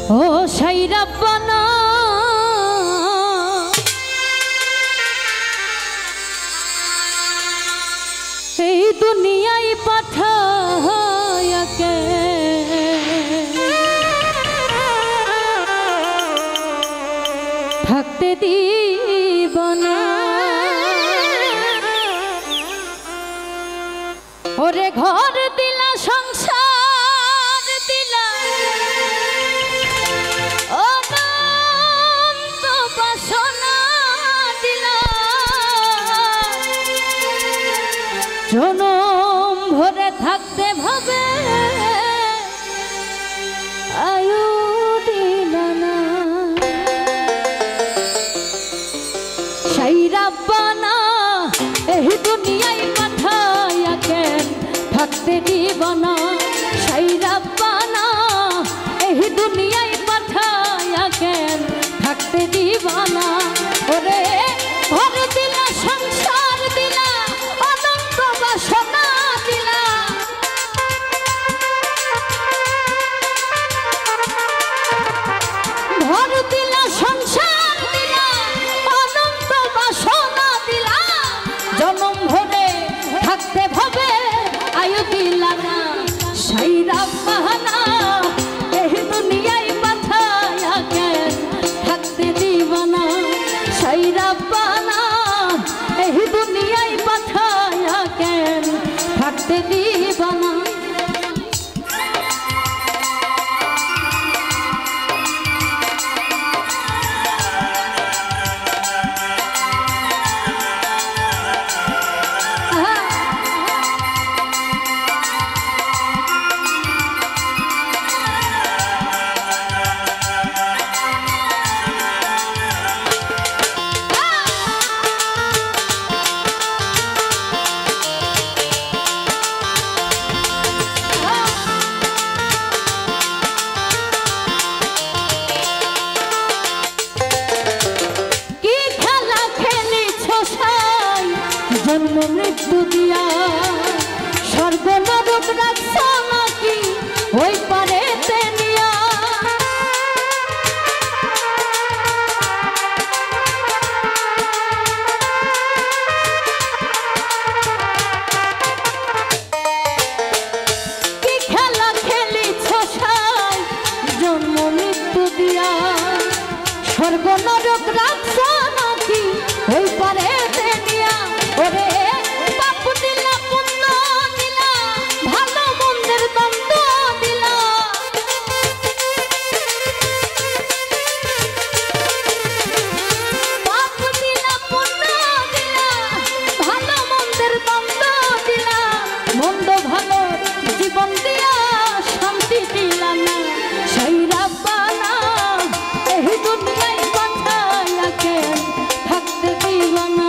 ও সাই রাব্বানা এই দুনিয়ায় পাঠায়া কে থাকতে দিব না ওরে ঘর দিলা সংসার দিলা অনন্ত বাসনা দিলা জনম ভরে থাকতে ভাবে আয়ু দিলা না সাই রাব্বানা এই দুনিয়ায় পাঠায়া কেন থাকতে দিব না সাই রাব্বানা এই দুনিয়ায় পাঠায়া কেন থাকতে দিব না ওরে ঘর দিলা সংসার দিলা অনন্ত বাসনা দিলা ঘর দিলা সংসার দিলা অনন্ত বাসনা দিলা জনম ভরে থাকতে ভাবে আয়ু দিলা না সাই রাব্বানা এই দুনিয়ায় পাঠায়া কেন থাকতে দিব না সাই রাব্বানা এই দুনিয়ায় পাঠায়া কেন থাকতে দিব না জন্ম মৃত্যু দিয়া স্বর্গ নরক রাখছ নাকি ওই পারে তেনিয়া কি খেলা খেলিছ সাই জন্ম মৃত্যু দিয়া স্বর্গ নরক রাখছ নাকি ওই পারে তেনিয়া ওরে পাপ দিলা পুণ্য দিলা ভালো মন্দের দ্বন্দ্ব দিলা পাপ দিলা পুণ্য দিলা ভালো মন্দের দ্বন্দ্ব দিলা মন্দ ভালো জীবন দিয়া শান্তি দিলা না সাই রাব্বানা এই দুনিয়ায় পাঠায়া কেন থাকতে দিব না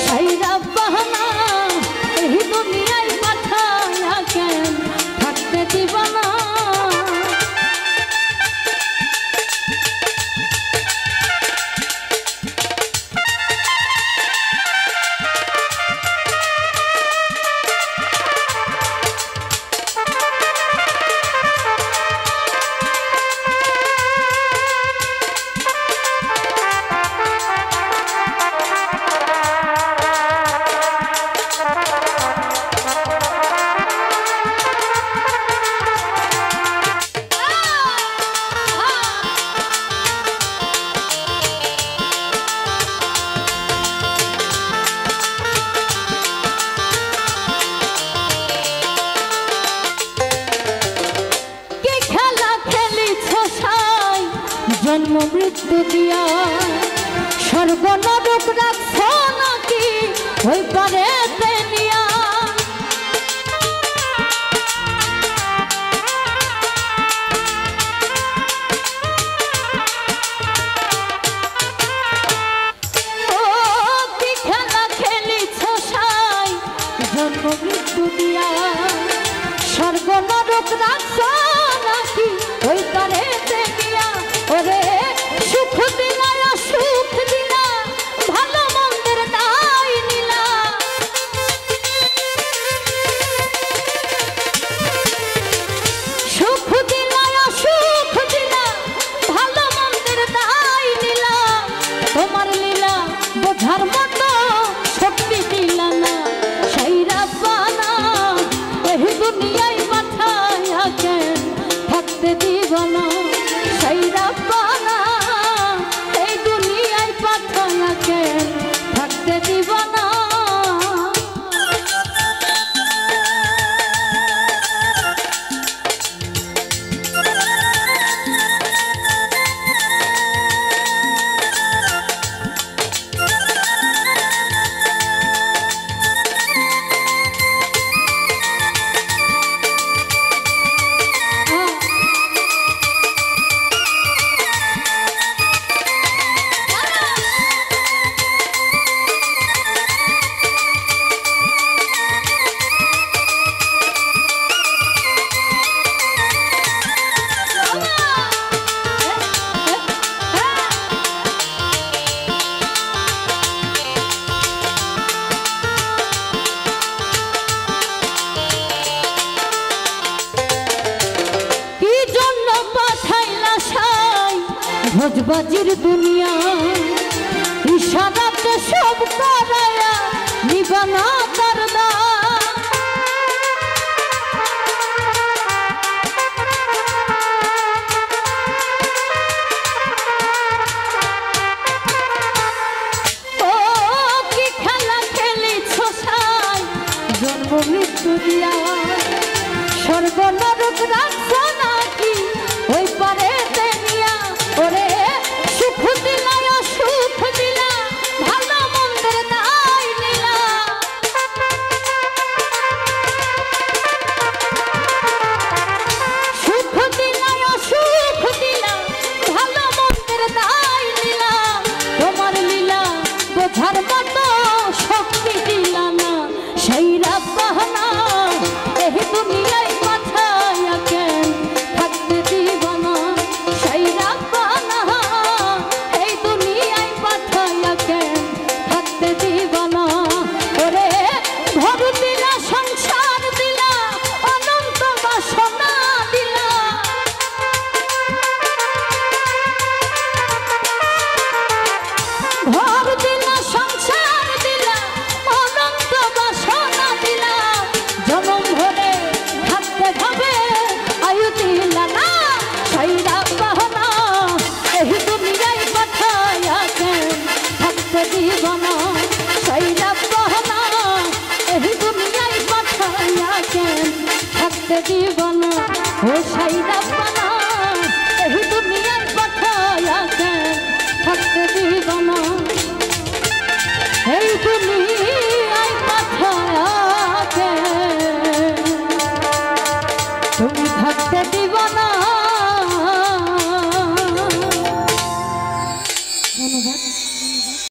সাই রাব্বানা এই দুনিয়ায় পাঠায়া কেন থাকতে দিব না জন্ম মৃত্যু দিয়া স্বর্গ নরক রাখছ নাকি ওই পারে তেনিয়া ও কি খেলা খেলিছ সাই জন্ম মৃত্যু দিয়া স্বর্গ নরক রাখছ নাকি ওই পারে তেনিয়া ওরে সুখ দিলা সুখ দিলা ভালো মন্দের দায় নিলা থাকতে দিব না সাইরা পানা এই দুনিয়ায় পাঠাইয়াকে থাকতে দিব না। ভোজবাজির দুনিয়া ইশারাতে সব করায়া নিবানা তার